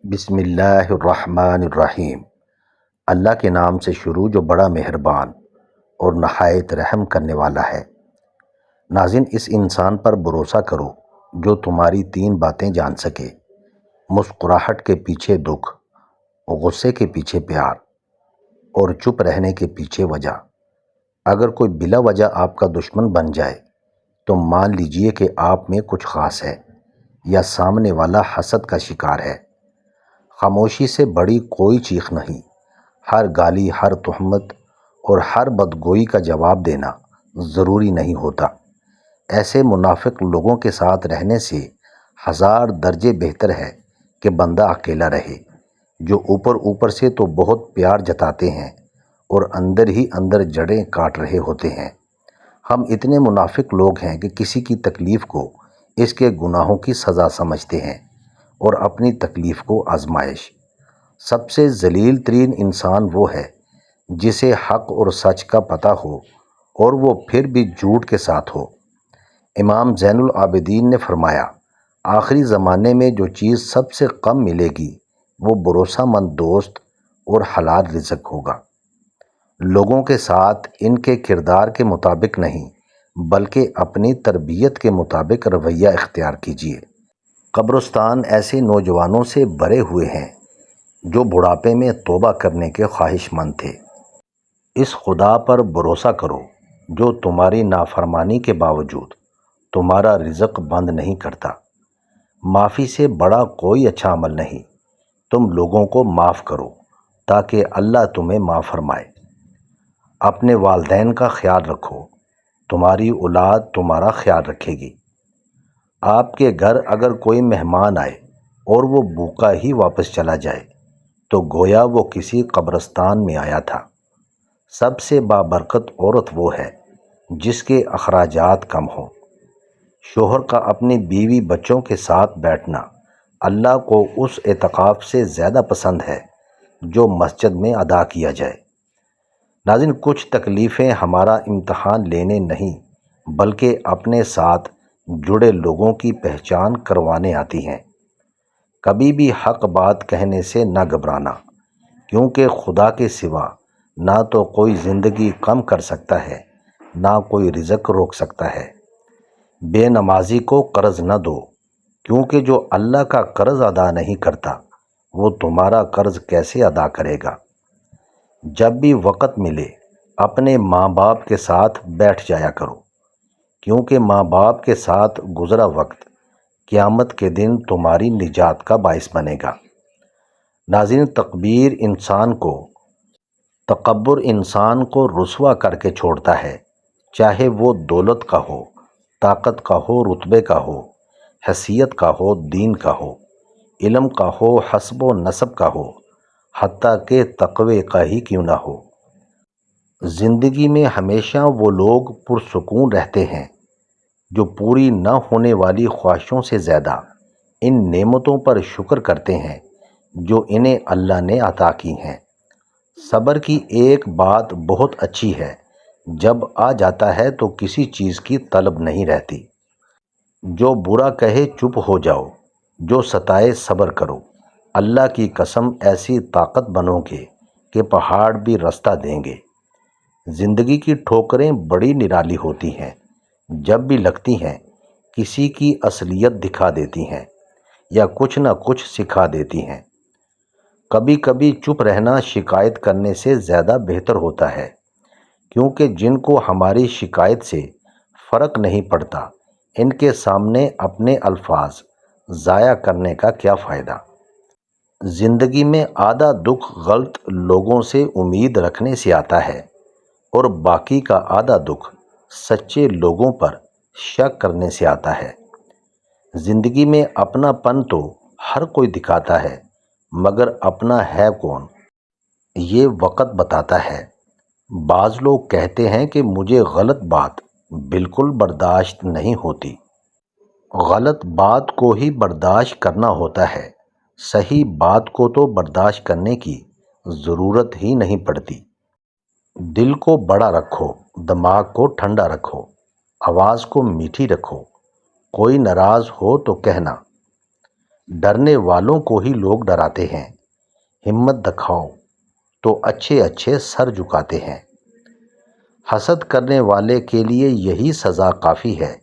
بسم اللہ الرحمن الرحیم۔ اللہ کے نام سے شروع جو بڑا مہربان اور نہایت رحم کرنے والا ہے۔ ناظرین، اس انسان پر بھروسہ کرو جو تمہاری تین باتیں جان سکے: مسکراہٹ کے پیچھے دکھ، غصے کے پیچھے پیار اور چپ رہنے کے پیچھے وجہ۔ اگر کوئی بلا وجہ آپ کا دشمن بن جائے تو مان لیجئے کہ آپ میں کچھ خاص ہے یا سامنے والا حسد کا شکار ہے۔ خاموشی سے بڑی کوئی چیخ نہیں۔ ہر گالی، ہر تہمت اور ہر بدگوئی کا جواب دینا ضروری نہیں ہوتا۔ ایسے منافق لوگوں کے ساتھ رہنے سے ہزار درجے بہتر ہے کہ بندہ اکیلا رہے، جو اوپر سے تو بہت پیار جتاتے ہیں اور اندر ہی اندر جڑیں کاٹ رہے ہوتے ہیں۔ ہم اتنے منافق لوگ ہیں کہ کسی کی تکلیف کو اس کے گناہوں کی سزا سمجھتے ہیں اور اپنی تکلیف کو آزمائش۔ سب سے ذلیل ترین انسان وہ ہے جسے حق اور سچ کا پتہ ہو اور وہ پھر بھی جھوٹ کے ساتھ ہو۔ امام زین العابدین نے فرمایا، آخری زمانے میں جو چیز سب سے کم ملے گی وہ بھروسہ مند دوست اور حلال رزق ہوگا۔ لوگوں کے ساتھ ان کے کردار کے مطابق نہیں بلکہ اپنی تربیت کے مطابق رویہ اختیار کیجیے۔ قبرستان ایسے نوجوانوں سے بھرے ہوئے ہیں جو بڑھاپے میں توبہ کرنے کے خواہش مند تھے۔ اس خدا پر بھروسہ کرو جو تمہاری نافرمانی کے باوجود تمہارا رزق بند نہیں کرتا۔ معافی سے بڑا کوئی اچھا عمل نہیں۔ تم لوگوں کو معاف کرو تاکہ اللہ تمہیں معاف فرمائے۔ اپنے والدین کا خیال رکھو، تمہاری اولاد تمہارا خیال رکھے گی۔ آپ کے گھر اگر کوئی مہمان آئے اور وہ بھوکا ہی واپس چلا جائے تو گویا وہ کسی قبرستان میں آیا تھا۔ سب سے بابرکت عورت وہ ہے جس کے اخراجات کم ہوں۔ شوہر کا اپنی بیوی بچوں کے ساتھ بیٹھنا اللہ کو اس اعتکاف سے زیادہ پسند ہے جو مسجد میں ادا کیا جائے۔ ناظرین، کچھ تکلیفیں ہمارا امتحان لینے نہیں بلکہ اپنے ساتھ جڑے لوگوں کی پہچان کروانے آتی ہیں۔ کبھی بھی حق بات کہنے سے نہ گھبرانا، کیونکہ خدا کے سوا نہ تو کوئی زندگی کم کر سکتا ہے نہ کوئی رزق روک سکتا ہے۔ بے نمازی کو قرض نہ دو، کیونکہ جو اللہ کا قرض ادا نہیں کرتا وہ تمہارا قرض کیسے ادا کرے گا۔ جب بھی وقت ملے اپنے ماں باپ کے ساتھ بیٹھ جایا کرو، کیونکہ ماں باپ کے ساتھ گزرا وقت قیامت کے دن تمہاری نجات کا باعث بنے گا۔ ناظرین، تکبر انسان کو رسوا کر کے چھوڑتا ہے، چاہے وہ دولت کا ہو، طاقت کا ہو، رتبے کا ہو، حیثیت کا ہو، دین کا ہو، علم کا ہو، حسب و نسب کا ہو، حتیٰ کہ تقوی کا ہی کیوں نہ ہو۔ زندگی میں ہمیشہ وہ لوگ پرسکون رہتے ہیں جو پوری نہ ہونے والی خواہشوں سے زیادہ ان نعمتوں پر شکر کرتے ہیں جو انہیں اللہ نے عطا کی ہیں۔ صبر کی ایک بات بہت اچھی ہے، جب آ جاتا ہے تو کسی چیز کی طلب نہیں رہتی۔ جو برا کہے چپ ہو جاؤ، جو ستائے صبر کرو۔ اللہ کی قسم ایسی طاقت بنو گے کہ پہاڑ بھی رستہ دیں گے۔ زندگی کی ٹھوکریں بڑی نرالی ہوتی ہیں، جب بھی لگتی ہیں کسی کی اصلیت دکھا دیتی ہیں یا کچھ نہ کچھ سکھا دیتی ہیں۔ کبھی کبھی چپ رہنا شکایت کرنے سے زیادہ بہتر ہوتا ہے، کیونکہ جن کو ہماری شکایت سے فرق نہیں پڑتا ان کے سامنے اپنے الفاظ ضائع کرنے کا کیا فائدہ۔ زندگی میں آدھا دکھ غلط لوگوں سے امید رکھنے سے آتا ہے اور باقی کا آدھا دکھ سچے لوگوں پر شک کرنے سے آتا ہے۔ زندگی میں اپنا پن تو ہر کوئی دکھاتا ہے، مگر اپنا ہے کون یہ وقت بتاتا ہے۔ بعض لوگ کہتے ہیں کہ مجھے غلط بات بالکل برداشت نہیں ہوتی۔ غلط بات کو ہی برداشت کرنا ہوتا ہے، صحیح بات کو تو برداشت کرنے کی ضرورت ہی نہیں پڑتی۔ دل کو بڑا رکھو، دماغ کو ٹھنڈا رکھو، آواز کو میٹھی رکھو۔ کوئی ناراض ہو تو کہنا، ڈرنے والوں کو ہی لوگ ڈراتے ہیں، ہمت دکھاؤ تو اچھے اچھے سر جھکاتے ہیں۔ حسد کرنے والے کے لیے یہی سزا کافی ہے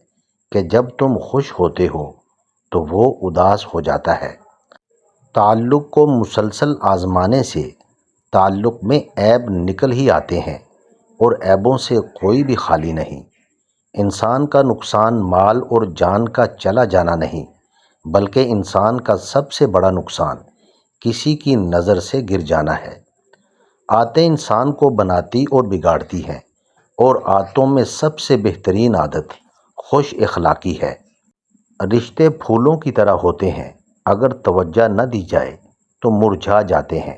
کہ جب تم خوش ہوتے ہو تو وہ اداس ہو جاتا ہے۔ تعلق کو مسلسل آزمانے سے تعلق میں عیب نکل ہی آتے ہیں، اور عیبوں سے کوئی بھی خالی نہیں۔ انسان کا نقصان مال اور جان کا چلا جانا نہیں، بلکہ انسان کا سب سے بڑا نقصان کسی کی نظر سے گر جانا ہے۔ عادتیں انسان کو بناتی اور بگاڑتی ہیں، اور عادتوں میں سب سے بہترین عادت خوش اخلاقی ہے۔ رشتے پھولوں کی طرح ہوتے ہیں، اگر توجہ نہ دی جائے تو مرجھا جاتے ہیں۔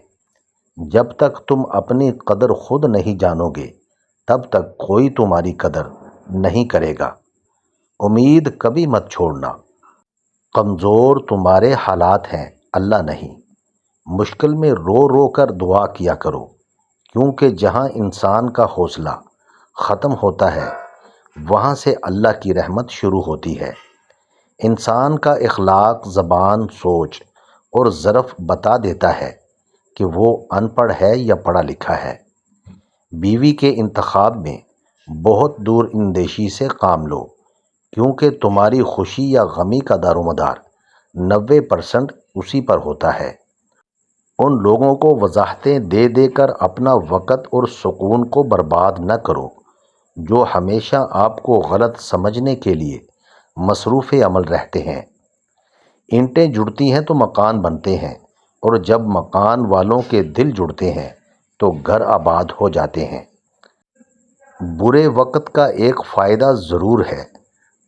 جب تک تم اپنی قدر خود نہیں جانو گے تب تک کوئی تمہاری قدر نہیں کرے گا۔ امید کبھی مت چھوڑنا، کمزور تمہارے حالات ہیں، اللہ نہیں۔ مشکل میں رو رو کر دعا کیا کرو، کیونکہ جہاں انسان کا حوصلہ ختم ہوتا ہے وہاں سے اللہ کی رحمت شروع ہوتی ہے۔ انسان کا اخلاق، زبان، سوچ اور ظرف بتا دیتا ہے کہ وہ ان پڑھ ہے یا پڑھا لکھا ہے۔ بیوی کے انتخاب میں بہت دور اندیشی سے کام لو، کیونکہ تمہاری خوشی یا غمی کا دار و مدار 90% اسی پر ہوتا ہے۔ ان لوگوں کو وضاحتیں دے دے کر اپنا وقت اور سکون کو برباد نہ کرو جو ہمیشہ آپ کو غلط سمجھنے کے لیے مصروف عمل رہتے ہیں۔ اینٹیں جڑتی ہیں تو مکان بنتے ہیں، اور جب مکان والوں کے دل جڑتے ہیں تو گھر آباد ہو جاتے ہیں۔ برے وقت کا ایک فائدہ ضرور ہے،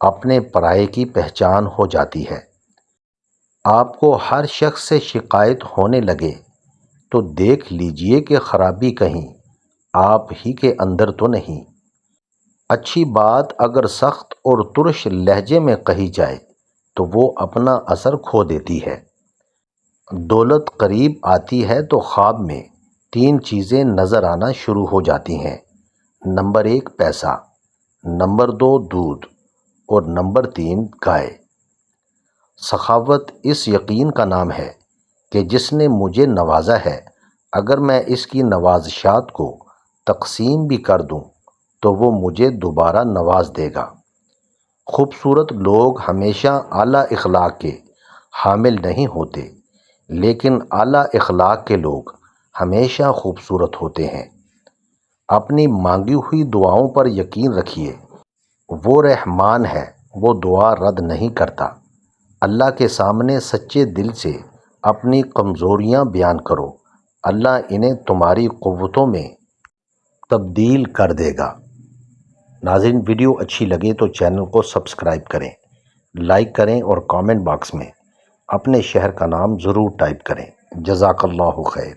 اپنے پرائے کی پہچان ہو جاتی ہے۔ آپ کو ہر شخص سے شکایت ہونے لگے تو دیکھ لیجئے کہ خرابی کہیں آپ ہی کے اندر تو نہیں۔ اچھی بات اگر سخت اور ترش لہجے میں کہی جائے تو وہ اپنا اثر کھو دیتی ہے۔ دولت قریب آتی ہے تو خواب میں 3 چیزیں نظر آنا شروع ہو جاتی ہیں۔ نمبر 1 پیسہ، نمبر 2 دودھ، اور نمبر 3 گائے۔ سخاوت اس یقین کا نام ہے کہ جس نے مجھے نوازا ہے، اگر میں اس کی نوازشات کو تقسیم بھی کر دوں تو وہ مجھے دوبارہ نواز دے گا۔ خوبصورت لوگ ہمیشہ اعلیٰ اخلاق کے حامل نہیں ہوتے، لیکن اعلیٰ اخلاق کے لوگ ہمیشہ خوبصورت ہوتے ہیں۔ اپنی مانگی ہوئی دعاؤں پر یقین رکھیے، وہ رحمان ہے، وہ دعا رد نہیں کرتا۔ اللہ کے سامنے سچے دل سے اپنی کمزوریاں بیان کرو، اللہ انہیں تمہاری قوتوں میں تبدیل کر دے گا۔ ناظرین، ویڈیو اچھی لگے تو چینل کو سبسکرائب کریں، لائک کریں اور کامنٹ باکس میں اپنے شہر کا نام ضرور ٹائپ کریں۔ جزاک اللہ خیر۔